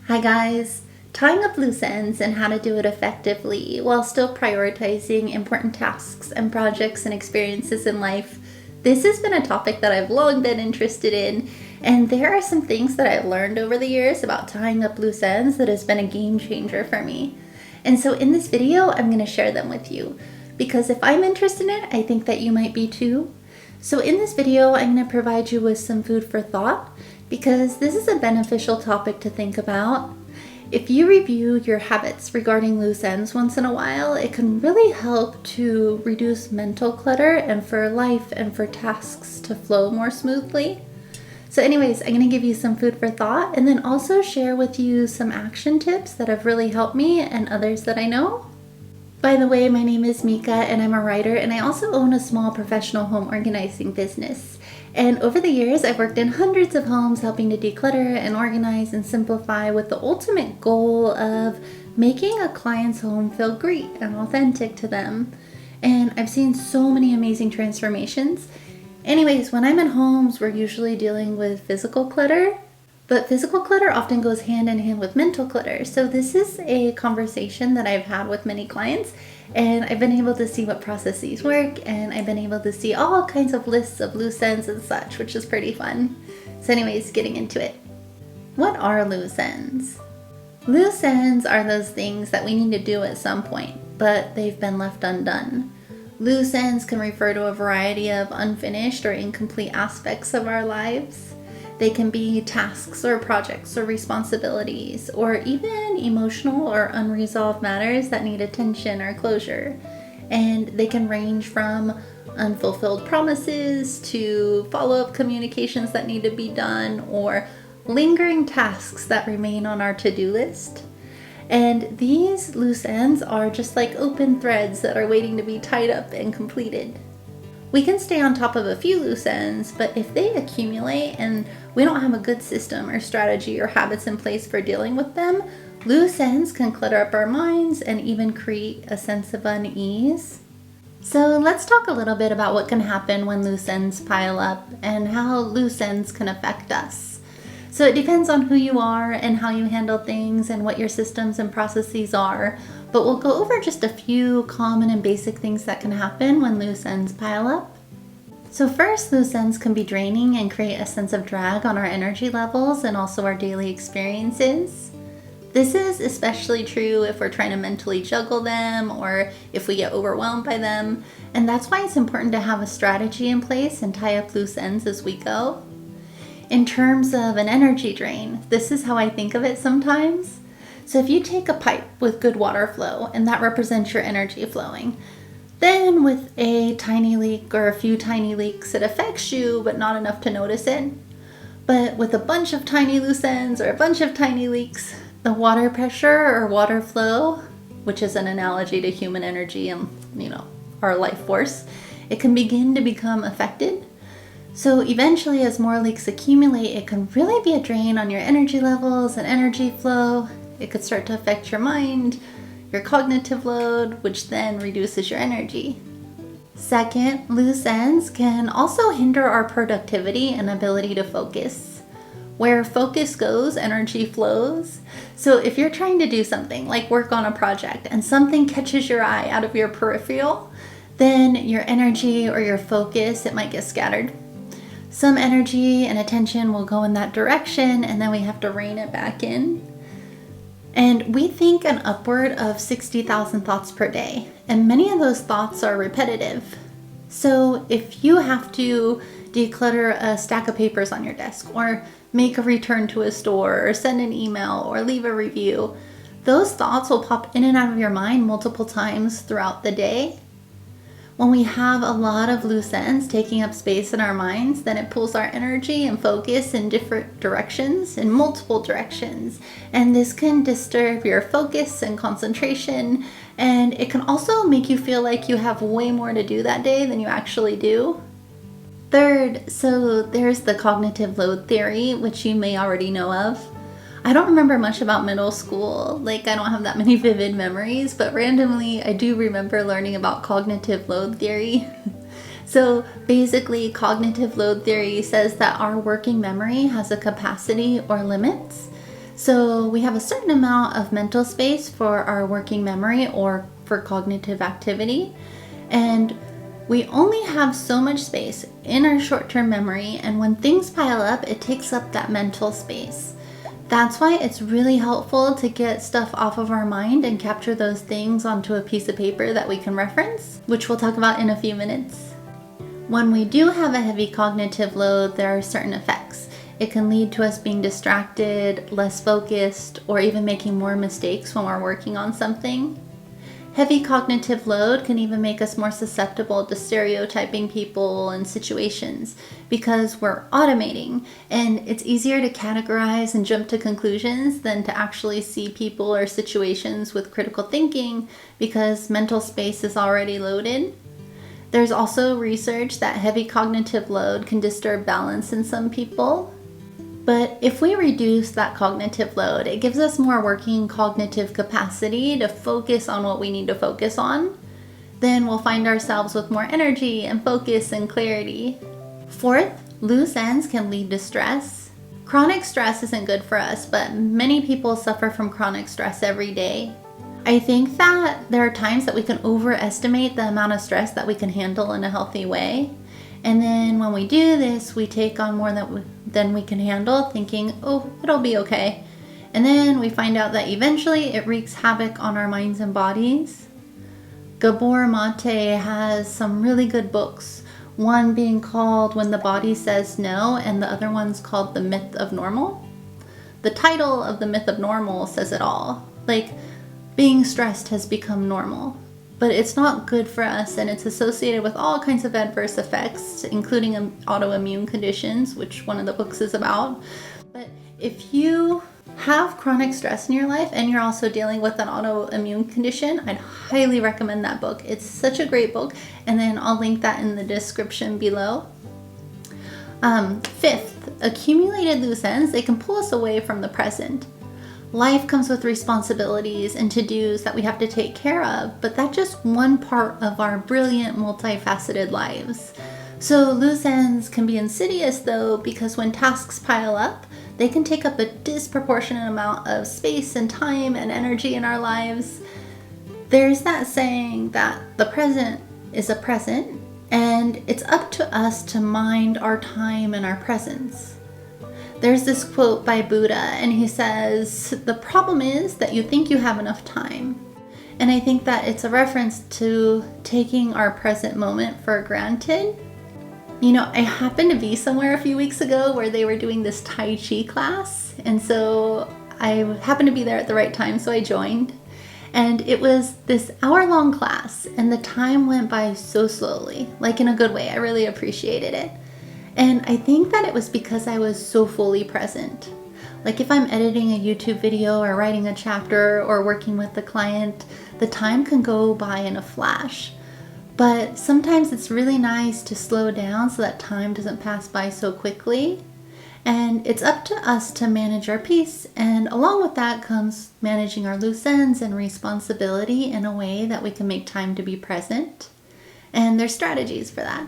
Hi guys! Tying up loose ends and how to do it effectively while still prioritizing important tasks and projects and experiences in life. This has been a topic that I've long been interested in, and there are some things that I've learned over the years about tying up loose ends that has been a game changer for me. And so in this video, I'm going to share them with you because if I'm interested in it, I think that you might be too. So in this video, I'm going to provide you with some food for thought because this is a beneficial topic to think about. If you review your habits regarding loose ends once in a while, it can really help to reduce mental clutter and for life and for tasks to flow more smoothly. So anyways, I'm going to give you some food for thought and then also share with you some action tips that have really helped me and others that I know. By the way, my name is Mika and I'm a writer, and I also own a small professional home organizing business. And over the years, I've worked in hundreds of homes helping to declutter and organize and simplify with the ultimate goal of making a client's home feel great and authentic to them. And I've seen so many amazing transformations. Anyways, when I'm in homes, we're usually dealing with physical clutter. But physical clutter often goes hand in hand with mental clutter. So this is a conversation that I've had with many clients, and I've been able to see what processes work, and I've been able to see all kinds of lists of loose ends and such, which is pretty fun. So anyways, getting into it. What are loose ends? Loose ends are those things that we need to do at some point, but they've been left undone. Loose ends can refer to a variety of unfinished or incomplete aspects of our lives. They can be tasks or projects or responsibilities, or even emotional or unresolved matters that need attention or closure. And they can range from unfulfilled promises to follow-up communications that need to be done, or lingering tasks that remain on our to-do list. And these loose ends are just like open threads that are waiting to be tied up and completed. We can stay on top of a few loose ends, but if they accumulate and we don't have a good system or strategy or habits in place for dealing with them, loose ends can clutter up our minds and even create a sense of unease. So let's talk a little bit about what can happen when loose ends pile up and how loose ends can affect us. So it depends on who you are and how you handle things and what your systems and processes are. But we'll go over just a few common and basic things that can happen when loose ends pile up. So first, loose ends can be draining and create a sense of drag on our energy levels and also our daily experiences. This is especially true if we're trying to mentally juggle them or if we get overwhelmed by them. And that's why it's important to have a strategy in place and tie up loose ends as we go. In terms of an energy drain, this is how I think of it sometimes. So if you take a pipe with good water flow, and that represents your energy flowing, then with a tiny leak or a few tiny leaks, it affects you, but not enough to notice it. But with a bunch of tiny loose ends or a bunch of tiny leaks, the water pressure or water flow, which is an analogy to human energy and, our life force, it can begin to become affected. So eventually, as more leaks accumulate, it can really be a drain on your energy levels and energy flow. It could start to affect your mind, your cognitive load, which then reduces your energy. Second, loose ends can also hinder our productivity and ability to focus. Where focus goes, energy flows. So if you're trying to do something like work on a project and something catches your eye out of your peripheral, then your energy or your focus, it might get scattered. Some energy and attention will go in that direction, and then we have to rein it back in. And we think an upward of 60,000 thoughts per day, and many of those thoughts are repetitive. So if you have to declutter a stack of papers on your desk, or make a return to a store, or send an email, or leave a review, those thoughts will pop in and out of your mind multiple times throughout the day. When we have a lot of loose ends taking up space in our minds, then it pulls our energy and focus in different directions, in multiple directions. And this can disturb your focus and concentration. And it can also make you feel like you have way more to do that day than you actually do. Third, so there's the cognitive load theory, which you may already know of. I don't remember much about middle school, I don't have that many vivid memories, but randomly I do remember learning about cognitive load theory. So basically, cognitive load theory says that our working memory has a capacity or limits. So we have a certain amount of mental space for our working memory or for cognitive activity. And we only have so much space in our short-term memory, and when things pile up, it takes up that mental space. That's why it's really helpful to get stuff off of our mind and capture those things onto a piece of paper that we can reference, which we'll talk about in a few minutes. When we do have a heavy cognitive load, there are certain effects. It can lead to us being distracted, less focused, or even making more mistakes when we're working on something. Heavy cognitive load can even make us more susceptible to stereotyping people and situations because we're automating, and it's easier to categorize and jump to conclusions than to actually see people or situations with critical thinking because mental space is already loaded. There's also research that heavy cognitive load can disturb balance in some people. But if we reduce that cognitive load, it gives us more working cognitive capacity to focus on what we need to focus on. Then we'll find ourselves with more energy and focus and clarity. Fourth, loose ends can lead to stress. Chronic stress isn't good for us, but many people suffer from chronic stress every day. I think that there are times that we can overestimate the amount of stress that we can handle in a healthy way. And then when we do this, we take on more than we can handle, thinking, oh, it'll be okay. And then we find out that eventually it wreaks havoc on our minds and bodies. Gabor Mate has some really good books, one being called When the Body Says No, and the other one's called The Myth of Normal. The title of The Myth of Normal says it all. Like, being stressed has become normal. But it's not good for us, and it's associated with all kinds of adverse effects, including autoimmune conditions, which one of the books is about. But if you have chronic stress in your life and you're also dealing with an autoimmune condition, I'd highly recommend that book. It's such a great book, and then I'll link that in the description below. Fifth, accumulated loose ends, they can pull us away from the present. Life comes with responsibilities and to-dos that we have to take care of, but that's just one part of our brilliant, multifaceted lives. So loose ends can be insidious though, because when tasks pile up, they can take up a disproportionate amount of space and time and energy in our lives. There's that saying that the present is a present, and it's up to us to mind our time and our presence. There's this quote by Buddha, and he says, the problem is that you think you have enough time. And I think that it's a reference to taking our present moment for granted. You know, I happened to be somewhere a few weeks ago where they were doing this Tai Chi class, and so I happened to be there at the right time, so I joined. And it was this hour-long class, and the time went by so slowly, like in a good way. I really appreciated it. And I think that it was because I was so fully present. Like if I'm editing a YouTube video or writing a chapter or working with the client, the time can go by in a flash. But sometimes it's really nice to slow down so that time doesn't pass by so quickly. And it's up to us to manage our peace. And along with that comes managing our loose ends and responsibility in a way that we can make time to be present. And there's strategies for that.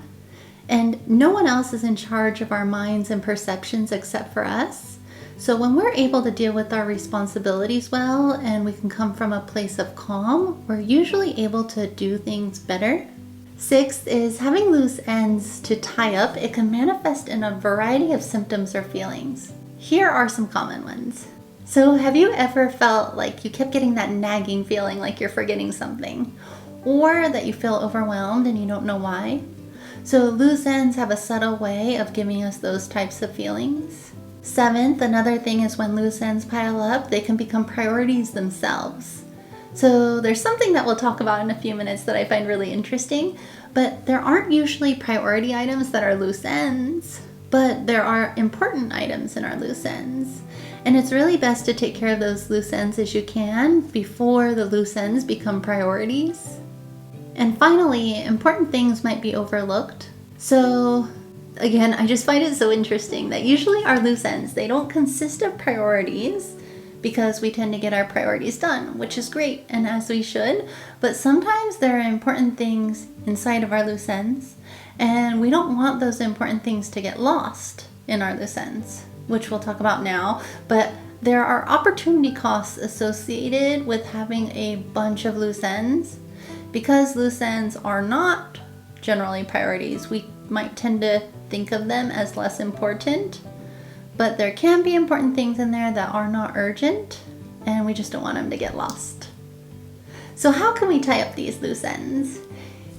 And no one else is in charge of our minds and perceptions except for us. So when we're able to deal with our responsibilities well, and we can come from a place of calm, we're usually able to do things better. Sixth is having loose ends to tie up. It can manifest in a variety of symptoms or feelings. Here are some common ones. So have you ever felt like you kept getting that nagging feeling like you're forgetting something? Or that you feel overwhelmed and you don't know why? So loose ends have a subtle way of giving us those types of feelings. Seventh, another thing is when loose ends pile up, they can become priorities themselves. So there's something that we'll talk about in a few minutes that I find really interesting, but there aren't usually priority items that are loose ends, but there are important items in our loose ends. And it's really best to take care of those loose ends as you can before the loose ends become priorities. And finally, important things might be overlooked. So again, I just find it so interesting that usually our loose ends, they don't consist of priorities because we tend to get our priorities done, which is great and as we should. But sometimes there are important things inside of our loose ends, and we don't want those important things to get lost in our loose ends, which we'll talk about now. But There are opportunity costs associated with having a bunch of loose ends. Because loose ends are not generally priorities, we might tend to think of them as less important, but there can be important things in there that are not urgent, and we just don't want them to get lost. So how can we tie up these loose ends?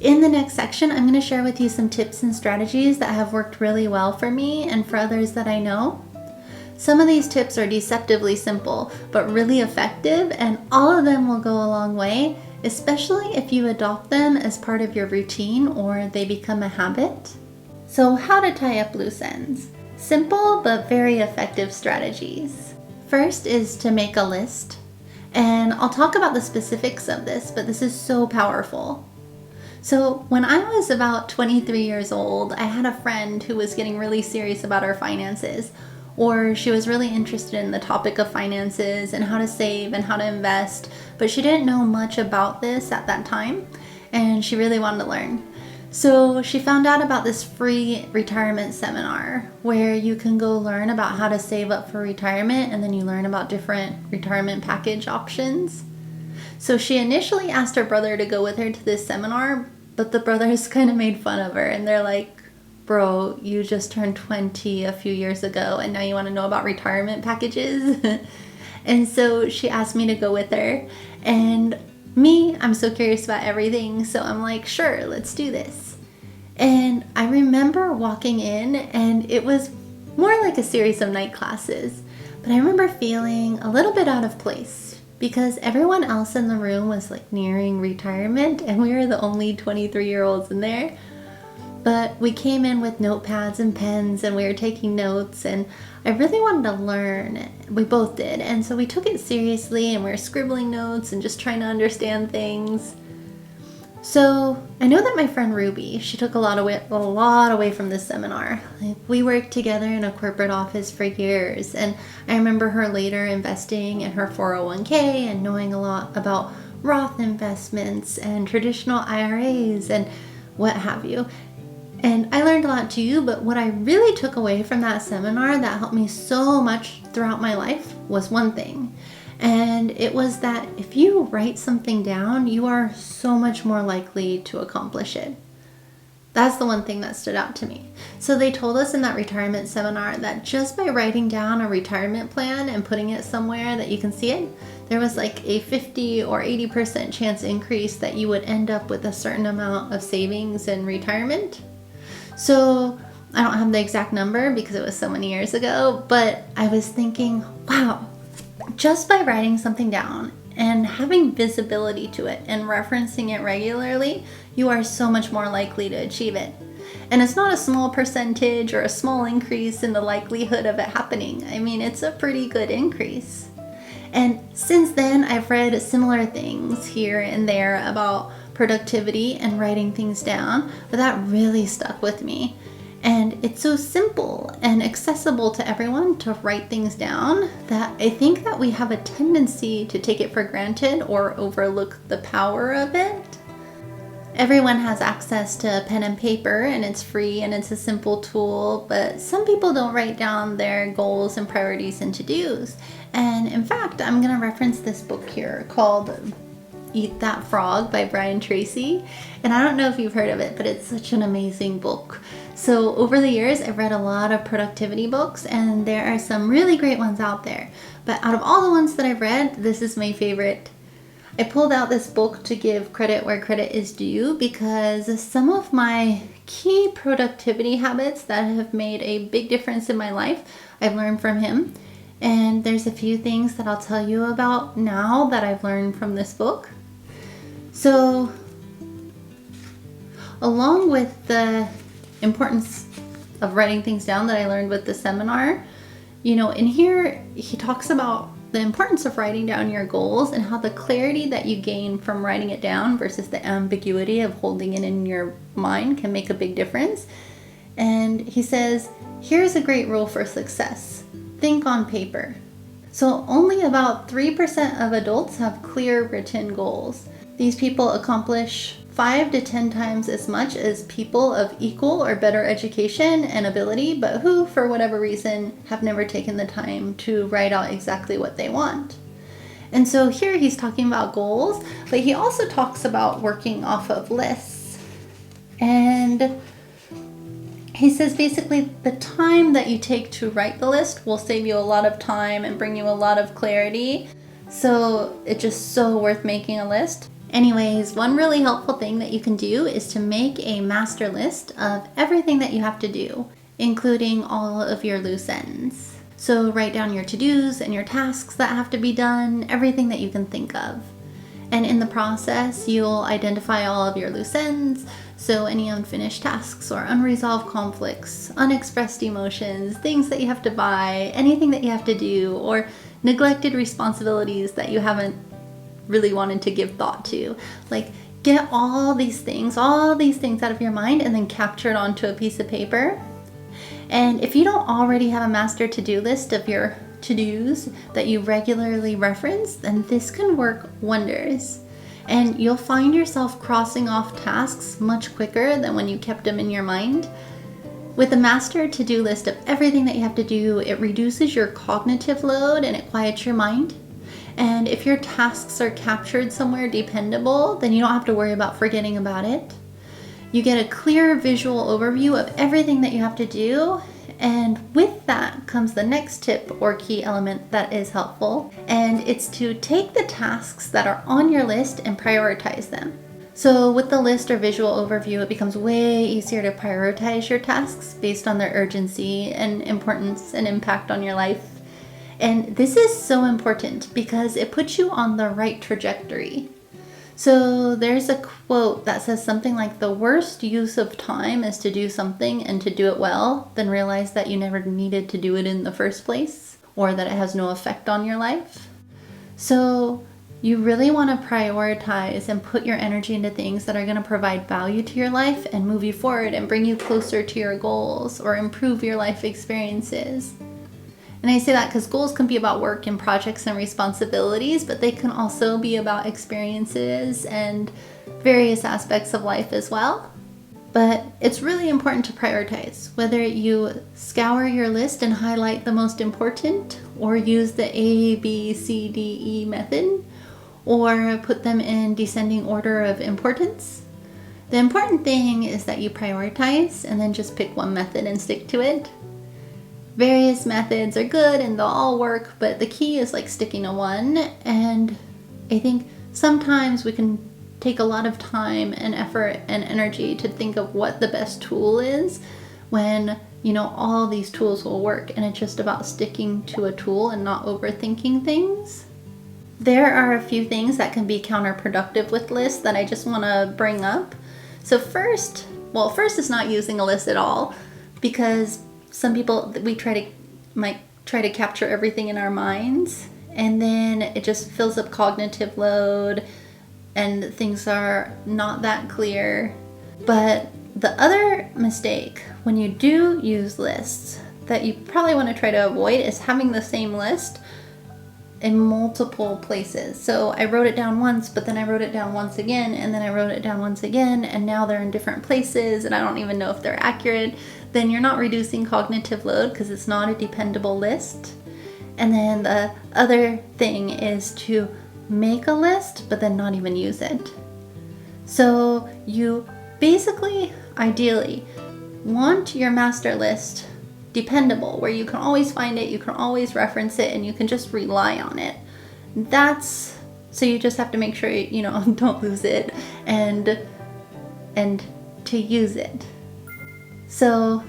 In the next section, I'm going to share with you some tips and strategies that have worked really well for me and for others that I know. Some of these tips are deceptively simple, but really effective, and all of them will go a long way, especially if you adopt them as part of your routine or they become a habit. So how to tie up loose ends? Simple but very effective strategies. First is to make a list. And I'll talk about the specifics of this, but this is so powerful. So when I was about 23 years old, I had a friend who was getting really serious about her finances, or she was really interested in the topic of finances and how to save and how to invest, but she didn't know much about this at that time, and she really wanted to learn. So she found out about this free retirement seminar where you can go learn about how to save up for retirement, and then you learn about different retirement package options. So she initially asked her brother to go with her to this seminar, but the brothers kind of made fun of her, and they're like, bro, you just turned 20 a few years ago and now you want to know about retirement packages? And so she asked me to go with her, and me, I'm so curious about everything, so I'm like, sure, let's do this. And I remember walking in, and it was more like a series of night classes, but I remember feeling a little bit out of place because everyone else in the room was like nearing retirement, and we were the only 23-year-olds in there. But we came in with notepads and pens, and we were taking notes, and I really wanted to learn. We both did, and so we took it seriously, and we were scribbling notes and just trying to understand things. So I know that my friend Ruby, she took a lot away from this seminar. Like, we worked together in a corporate office for years, and I remember her later investing in her 401k and knowing a lot about Roth investments and traditional IRAs and what have you. And I learned a lot too, but what I really took away from that seminar that helped me so much throughout my life was one thing. And it was that if you write something down, you are so much more likely to accomplish it. That's the one thing that stood out to me. So they told us in that retirement seminar that just by writing down a retirement plan and putting it somewhere that you can see it, there was like a 50 or 80% chance increase that you would end up with a certain amount of savings in retirement. So I don't have the exact number because it was so many years ago, but I was thinking, wow, just by writing something down and having visibility to it and referencing it regularly, you are so much more likely to achieve it. And it's not a small percentage or a small increase in the likelihood of it happening. I mean, it's a pretty good increase. And since then, I've read similar things here and there about productivity and writing things down, but that really stuck with me. And it's so simple and accessible to everyone to write things down that I think that we have a tendency to take it for granted or overlook the power of it. Everyone has access to pen and paper, and it's free and it's a simple tool, but some people don't write down their goals and priorities and to-dos. And in fact, I'm going to reference this book here called Eat That Frog by Brian Tracy. And I don't know if you've heard of it, but it's such an amazing book. So over the years, I've read a lot of productivity books, and there are some really great ones out there. But out of all the ones that I've read, this is my favorite. I pulled out this book to give credit where credit is due because some of my key productivity habits that have made a big difference in my life, I've learned from him. And there's a few things that I'll tell you about now that I've learned from this book. So, along with the importance of writing things down that I learned with the seminar, in here he talks about the importance of writing down your goals and how the clarity that you gain from writing it down versus the ambiguity of holding it in your mind can make a big difference. And he says, here's a great rule for success. Think on paper. So only about 3% of adults have clear written goals. These people accomplish 5 to 10 times as much as people of equal or better education and ability, but who, for whatever reason, have never taken the time to write out exactly what they want. And so here he's talking about goals, but he also talks about working off of lists. And he says basically the time that you take to write the list will save you a lot of time and bring you a lot of clarity. So it's just so worth making a list. Anyways, one really helpful thing that you can do is to make a master list of everything that you have to do, including all of your loose ends. So write down your to-dos and your tasks that have to be done, everything that you can think of. And in the process, you'll identify all of your loose ends, so any unfinished tasks or unresolved conflicts, unexpressed emotions, things that you have to buy, anything that you have to do, or neglected responsibilities that you haven't really wanted to give thought to. Like, get all these things out of your mind and then capture it onto a piece of paper. And if you don't already have a master to-do list of your to-dos that you regularly reference, then this can work wonders. And you'll find yourself crossing off tasks much quicker than when you kept them in your mind. With a master to-do list of everything that you have to do, it reduces your cognitive load and it quiets your mind. And if your tasks are captured somewhere dependable, then you don't have to worry about forgetting about it. You get a clear visual overview of everything that you have to do. And with that comes the next tip or key element that is helpful. And it's to take the tasks that are on your list and prioritize them. So with the list or visual overview, it becomes way easier to prioritize your tasks based on their urgency and importance and impact on your life. And this is so important because it puts you on the right trajectory. So there's a quote that says something like, the worst use of time is to do something and to do it well, then realize that you never needed to do it in the first place, or that it has no effect on your life. So you really want to prioritize and put your energy into things that are going to provide value to your life and move you forward and bring you closer to your goals or improve your life experiences. And I say that because goals can be about work and projects and responsibilities, but they can also be about experiences and various aspects of life as well. But it's really important to prioritize, whether you scour your list and highlight the most important, or use the A, B, C, D, E method, or put them in descending order of importance. The important thing is that you prioritize and then just pick one method and stick to it. Various methods are good and they'll all work, but the key is like sticking to one. And I think sometimes we can take a lot of time and effort and energy to think of what the best tool is when, all these tools will work, and it's just about sticking to a tool and not overthinking things. There are a few things that can be counterproductive with lists that I just want to bring up. So first is not using a list at all, because some people, might try to capture everything in our minds, and then it just fills up cognitive load and things are not that clear. But the other mistake when you do use lists that you probably want to try to avoid is having the same list in multiple places. So I wrote it down once, but then I wrote it down once again, and then I wrote it down once again, and now they're in different places and I don't even know if they're accurate. Then you're not reducing cognitive load because it's not a dependable list. And then the other thing is to make a list but then not even use it. So you basically, ideally, want your master list dependable, where you can always find it, you can always reference it, and you can just rely on it. So you just have to make sure don't lose it and to use it. So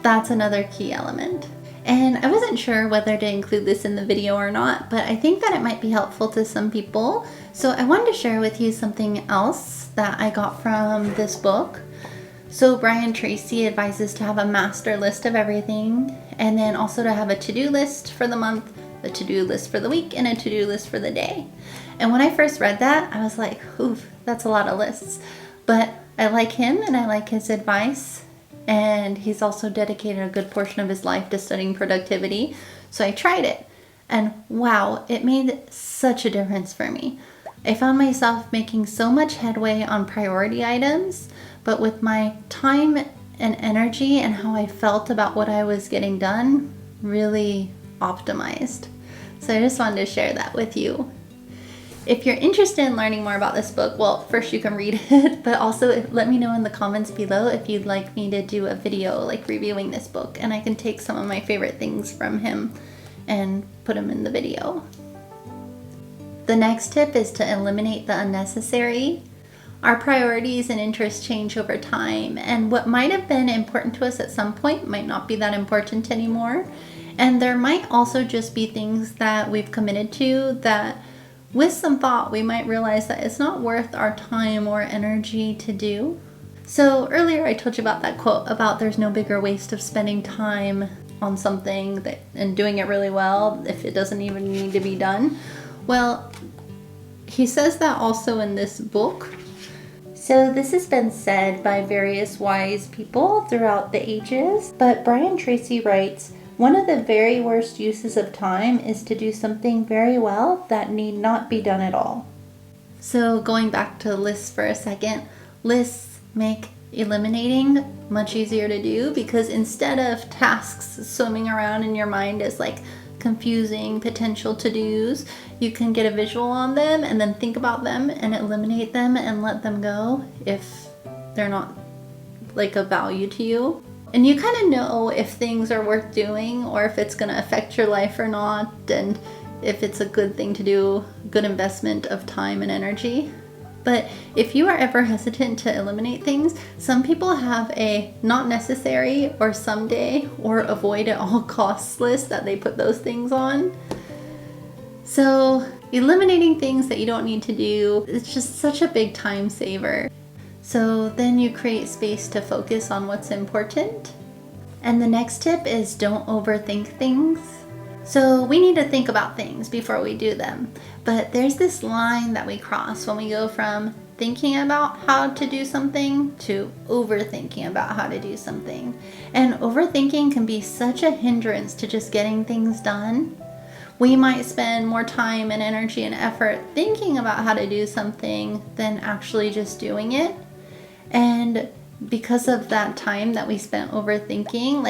that's another key element. And I wasn't sure whether to include this in the video or not, but I think that it might be helpful to some people. So I wanted to share with you something else that I got from this book. So Brian Tracy advises to have a master list of everything, and then also to have a to-do list for the month, a to-do list for the week, and a to-do list for the day. And when I first read that, I was like, oof, that's a lot of lists. But I like him and I like his advice. And he's also dedicated a good portion of his life to studying productivity. So I tried it, and wow, it made such a difference for me. I found myself making so much headway on priority items, but with my time and energy and how I felt about what I was getting done, really optimized. So I just wanted to share that with you. If you're interested in learning more about this book, well, first you can read it, but also let me know in the comments below if you'd like me to do a video like reviewing this book, and I can take some of my favorite things from him and put them in the video. The next tip is to eliminate the unnecessary. Our priorities and interests change over time, and what might have been important to us at some point might not be that important anymore. And there might also just be things that we've committed to that with some thought we might realize that it's not worth our time or energy to do. So earlier I told you about that quote about there's no bigger waste of spending time on something and doing it really well if it doesn't even need to be done. Well, he says that also in this book. So this has been said by various wise people throughout the ages, but Brian Tracy writes, one of the very worst uses of time is to do something very well that need not be done at all. So going back to lists for a second, lists make eliminating much easier to do because instead of tasks swimming around in your mind as like confusing potential to-dos, you can get a visual on them and then think about them and eliminate them and let them go if they're not like of value to you. And you kind of know if things are worth doing or if it's going to affect your life or not, and if it's a good thing to do, good investment of time and energy. But if you are ever hesitant to eliminate things, some people have a not necessary or someday or avoid at all costs list that they put those things on. So eliminating things that you don't need to do, it's just such a big time saver. So then you create space to focus on what's important. And the next tip is don't overthink things. So we need to think about things before we do them. But there's this line that we cross when we go from thinking about how to do something to overthinking about how to do something. And overthinking can be such a hindrance to just getting things done. We might spend more time and energy and effort thinking about how to do something than actually just doing it. And because of that time that we spent overthinking,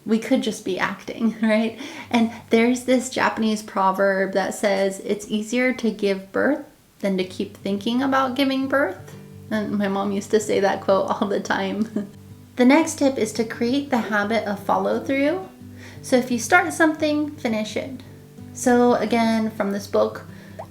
we could just be acting, right? And there's this Japanese proverb that says it's easier to give birth than to keep thinking about giving birth. And my mom used to say that quote all the time. The next tip is to create the habit of follow through. So if you start something, finish it. So again, from this book,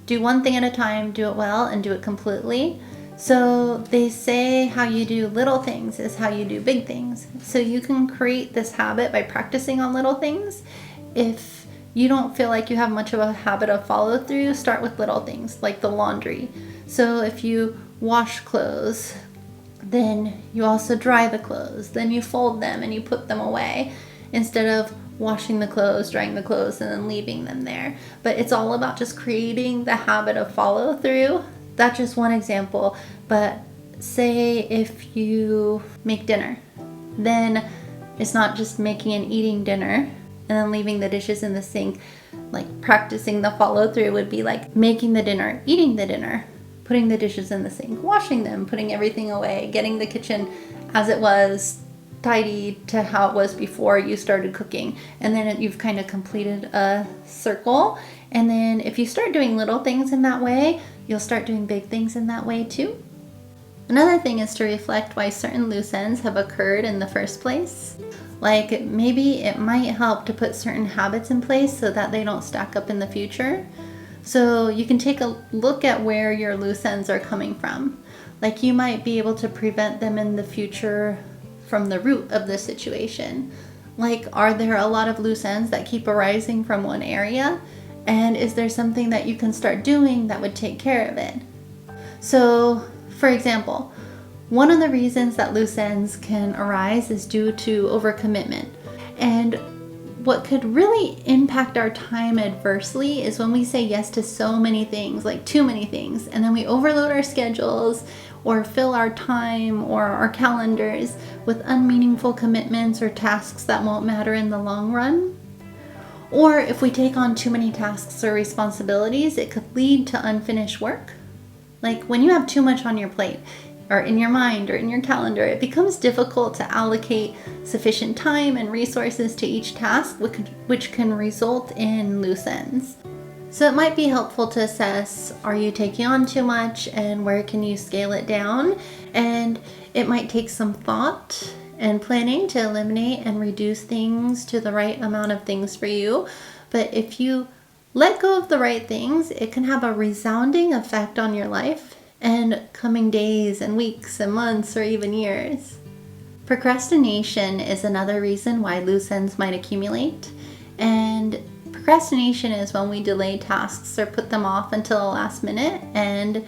do one thing at a time, do it well, and do it completely. So they say how you do little things is how you do big things. So you can create this habit by practicing on little things. If you don't feel like you have much of a habit of follow through, start with little things like the laundry. So if you wash clothes, then you also dry the clothes, then you fold them and you put them away instead of washing the clothes, drying the clothes, and then leaving them there. But it's all about just creating the habit of follow through. That's just one example. But say if you make dinner, then it's not just making and eating dinner and then leaving the dishes in the sink. Like practicing the follow through would be like making the dinner, eating the dinner, putting the dishes in the sink, washing them, putting everything away, getting the kitchen as it was, tidy to how it was before you started cooking. And then you've kind of completed a circle. And then if you start doing little things in that way, you'll start doing big things in that way too. Another thing is to reflect why certain loose ends have occurred in the first place. Like maybe it might help to put certain habits in place so that they don't stack up in the future. So you can take a look at where your loose ends are coming from. Like you might be able to prevent them in the future from the root of the situation. Like, are there a lot of loose ends that keep arising from one area? And is there something that you can start doing that would take care of it? So, for example, one of the reasons that loose ends can arise is due to overcommitment. And what could really impact our time adversely is when we say yes to so many things, like too many things, and then we overload our schedules or fill our time or our calendars with unmeaningful commitments or tasks that won't matter in the long run. Or if we take on too many tasks or responsibilities, it could lead to unfinished work. Like when you have too much on your plate, or in your mind, or in your calendar, it becomes difficult to allocate sufficient time and resources to each task, which can result in loose ends. So it might be helpful to assess, are you taking on too much and where can you scale it down? And it might take some thought and planning to eliminate and reduce things to the right amount of things for you. But if you let go of the right things, it can have a resounding effect on your life and coming days and weeks and months or even years. Procrastination is another reason why loose ends might accumulate. And procrastination is when we delay tasks or put them off until the last minute. And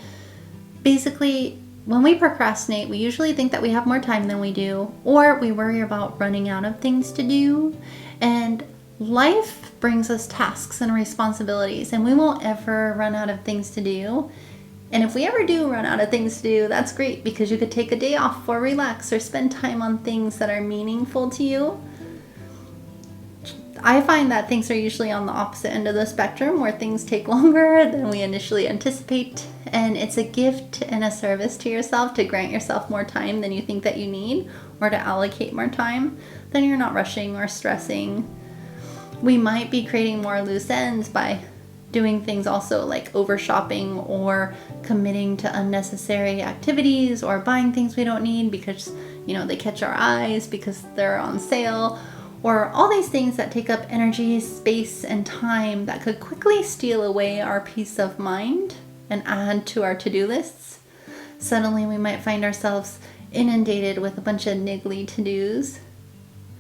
basically, when we procrastinate, we usually think that we have more time than we do, or we worry about running out of things to do. And life brings us tasks and responsibilities, and we won't ever run out of things to do. And if we ever do run out of things to do, that's great, because you could take a day off or relax or spend time on things that are meaningful to you. I find that things are usually on the opposite end of the spectrum, where things take longer than we initially anticipate. And it's a gift and a service to yourself to grant yourself more time than you think that you need, or to allocate more time. Then you're not rushing or stressing. We might be creating more loose ends by doing things also like over shopping or committing to unnecessary activities, or buying things we don't need because, they catch our eyes because they're on sale, or all these things that take up energy, space, and time that could quickly steal away our peace of mind and add to our to-do lists. Suddenly we might find ourselves inundated with a bunch of niggly to-dos.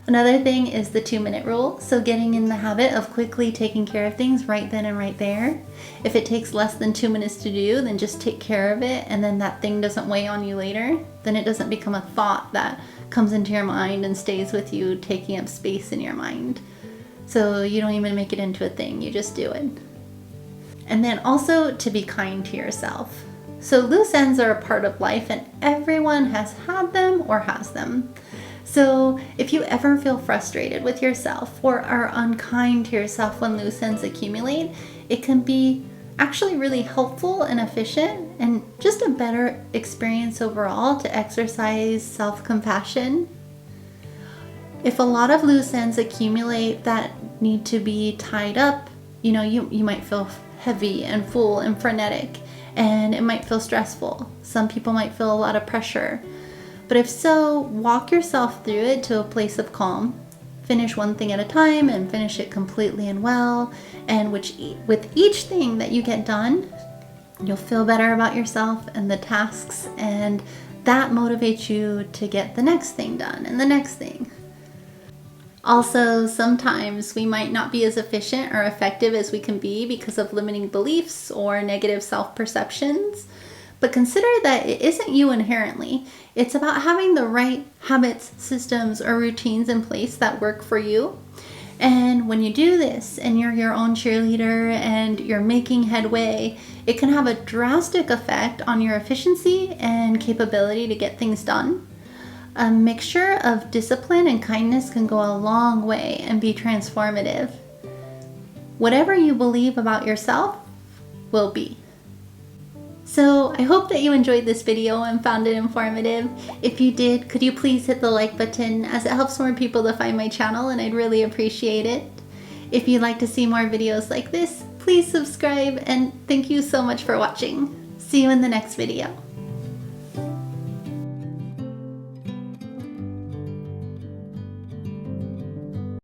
Another thing is the 2-minute rule. So getting in the habit of quickly taking care of things right then and right there. If it takes less than 2 minutes to do, then just take care of it, and then that thing doesn't weigh on you later. Then it doesn't become a thought that comes into your mind and stays with you, taking up space in your mind. So you don't even make it into a thing, you just do it. And then also to be kind to yourself. So loose ends are a part of life, and everyone has had them or has them. So if you ever feel frustrated with yourself or are unkind to yourself when loose ends accumulate, it can be actually really helpful and efficient and just a better experience overall to exercise self-compassion. If a lot of loose ends accumulate that need to be tied up, you might feel heavy and full and frenetic, and it might feel stressful. Some people might feel a lot of pressure. But if so, walk yourself through it to a place of calm. Finish one thing at a time and finish it completely and well. And with each thing that you get done, you'll feel better about yourself and the tasks, and that motivates you to get the next thing done and the next thing. Also, sometimes we might not be as efficient or effective as we can be because of limiting beliefs or negative self-perceptions. But consider that it isn't you inherently. It's about having the right habits, systems, or routines in place that work for you. And when you do this and you're your own cheerleader and you're making headway, it can have a drastic effect on your efficiency and capability to get things done. A mixture of discipline and kindness can go a long way and be transformative. Whatever you believe about yourself will be. So I hope that you enjoyed this video and found it informative. If you did, could you please hit the like button, as it helps more people to find my channel, and I'd really appreciate it. If you'd like to see more videos like this, please subscribe, and thank you so much for watching. See you in the next video.